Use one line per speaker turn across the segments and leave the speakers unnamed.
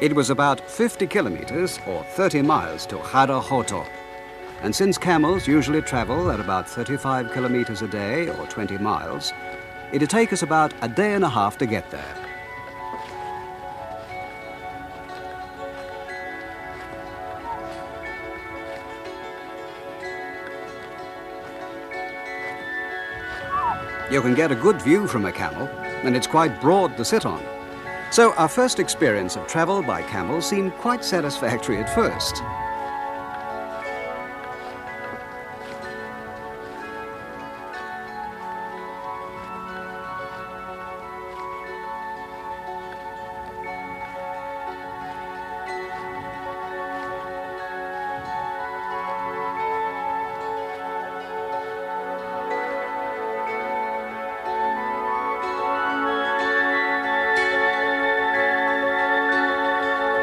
It was about 50 kilometers or 30 miles to Harahoto. And since camels usually travel at about 35 kilometers a day or 20 miles, it'd take us about a day and a half to get there. You can get a good view from a camel, and it's quite broad to sit on. So our first experience of travel by camel seemed quite satisfactory at first.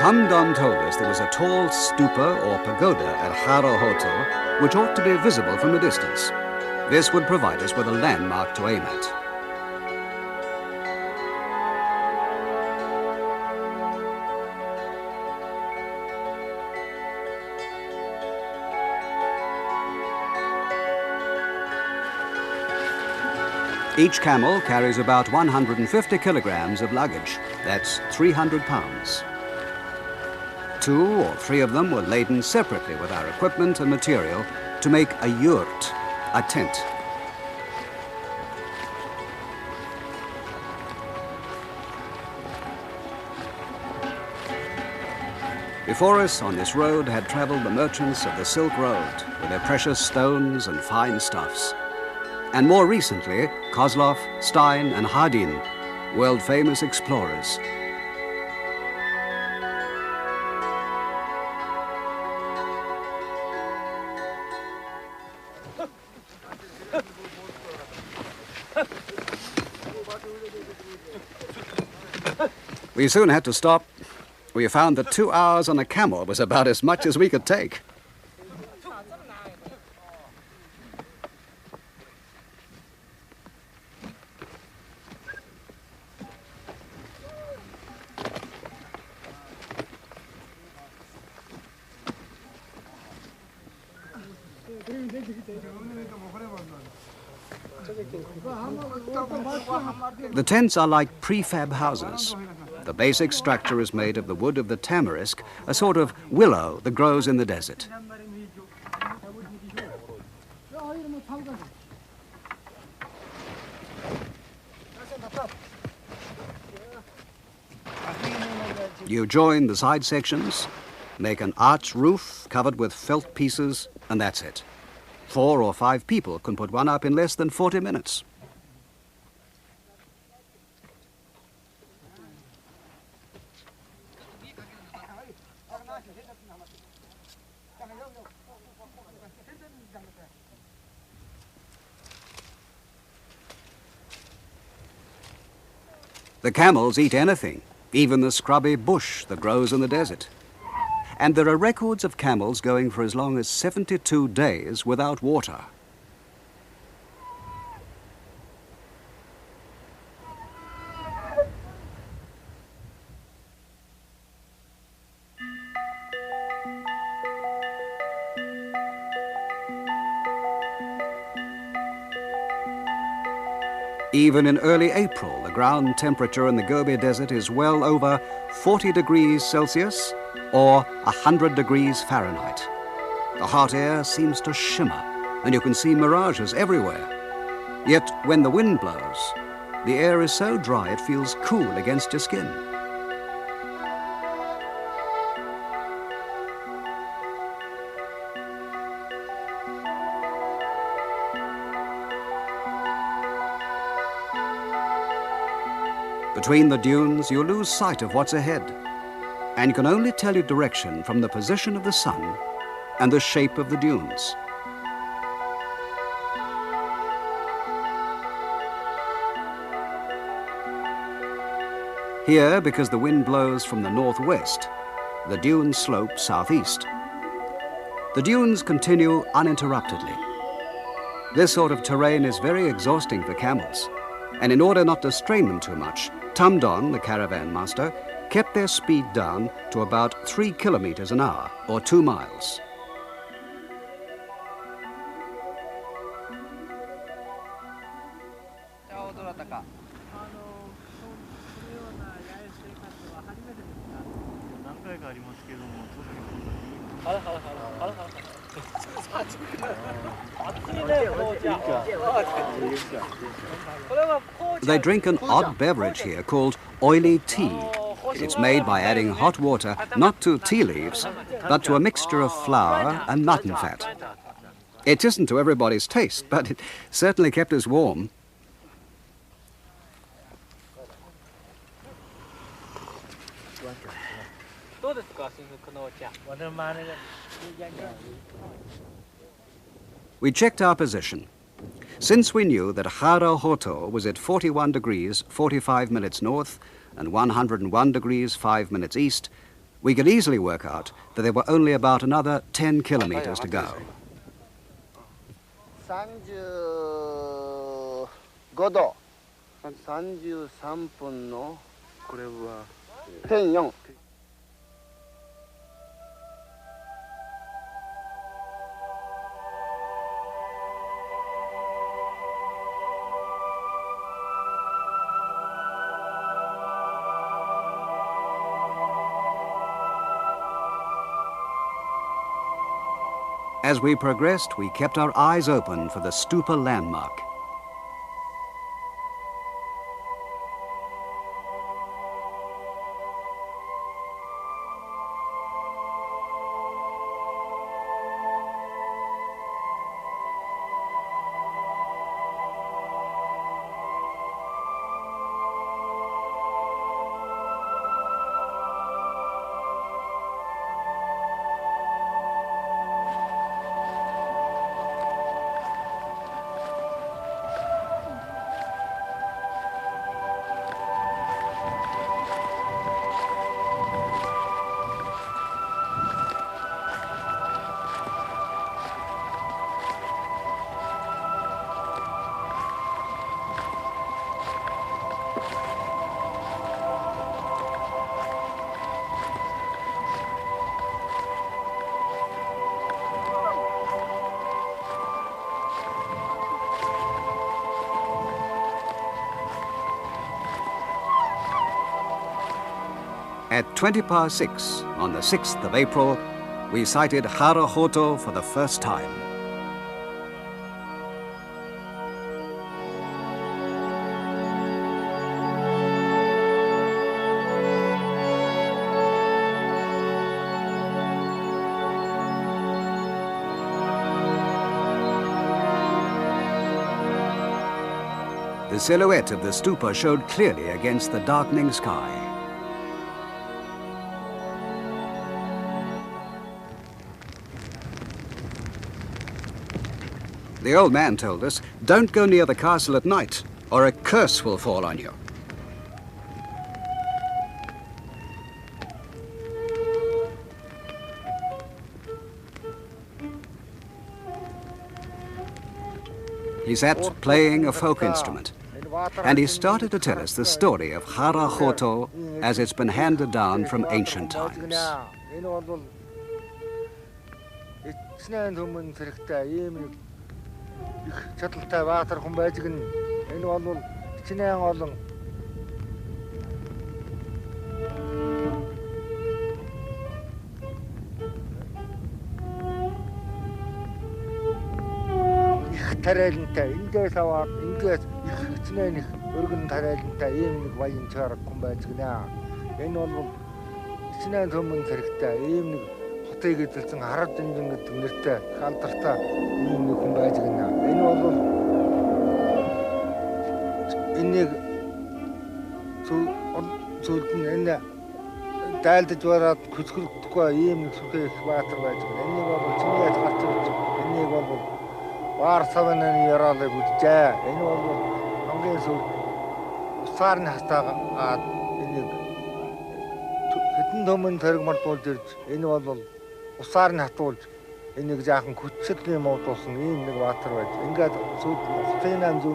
Han Dynasty told us there was a tall stupa or pagoda at Harahoto which ought to be visible from a distance. This would provide us with a landmark to aim at. Each camel carries about 150 kilograms of luggage. That's 300 pounds. 2 or 3 of them were laden separately with our equipment and material to make a yurt, a tent. Before us on this road had traveled the merchants of the Silk Road with their precious stones and fine stuffs. And more recently, Kozlov, Stein and Hardin, world-famous explorers. We soon had to stop. We found that 2 hours on a camel was about as much as we could take. The tents are like prefab houses. The basic structure is made of the wood of the tamarisk, a sort of willow that grows in the desert. You join the side sections, make an arched roof covered with felt pieces, and that's it. 4 or 5 people can put one up in less than 40 minutes. The camels eat anything, even the scrubby bush that grows in the desert. And there are records of camels going for as long as 72 days without water. Even in early April, the ground temperature in the Gobi Desert is well over 40 degrees Celsius or 100 degrees Fahrenheit. The hot air seems to shimmer, and you can see mirages everywhere. Yet when the wind blows, the air is so dry it feels cool against your skin. Between the dunes, you lose sight of what's ahead, and you can only tell your direction from the position of the sun and the shape of the dunes. Here, because the wind blows from the northwest, the dunes slope southeast. The dunes continue uninterruptedly. This sort of terrain is very exhausting for camels, and in order not to strain them too much, Tamdon, the caravan master, kept their speed down to about 3 kilometres an hour, or 2 miles. They drink an odd beverage here called oily tea. It's made by adding hot water not to tea leaves, but to a mixture of flour and mutton fat. It isn't to everybody's taste, but it certainly kept us warm. We checked our position. Since we knew that Hara Hoto was at 41 degrees 45 minutes north and 101 degrees 5 minutes east, we could easily work out that there were only about another 10 kilometres to go.
35度33分のこれは.4
As we progressed, we kept our eyes open for the stupa landmark. At 6:20 on the 6th of April, we sighted Hara Hoto for the first time. The silhouette of the stupa showed clearly against the darkening sky. The old man told us, don't go near the castle at night, or a curse will fall on you. He sat playing a folk instrument, and he started to tell us the story of Hara Hoto as it's been handed down from ancient times.
Чадalтай баатар хүн байж гэн энэ бол хичнээн олон их тариалантай эндээс аваад ингээс их хичнээн их өргөн тариалантай ийм нэг баян чарга хүн байж гэнэ. Энэ бол хичнээн төмөн хэрэгтэй ийм нэг хотыг эзэлсэн харав дэнжин гэдэг нэртэй халдартай ийм нэг хүн байж гэнэ. Энэ бол энийг зөвд нь энэ дайлдаж бараад хөсгөлдөхгүй ийм нэг сүхээ их баатар байж гэнэ. Энийг бол чинээс гарч ирж энийг бол баар савны яраалыг үджээ. Энэ бол хамгийн сүүл усаарны хастаагаад энийг хэдэн төмөн тэрэгмартуулж ирж энэ бол усаар нь хатуулж энийг жаахан хүчтэй юм уу дуусан ийм нэг баатар байж. Ингээд сүүл 38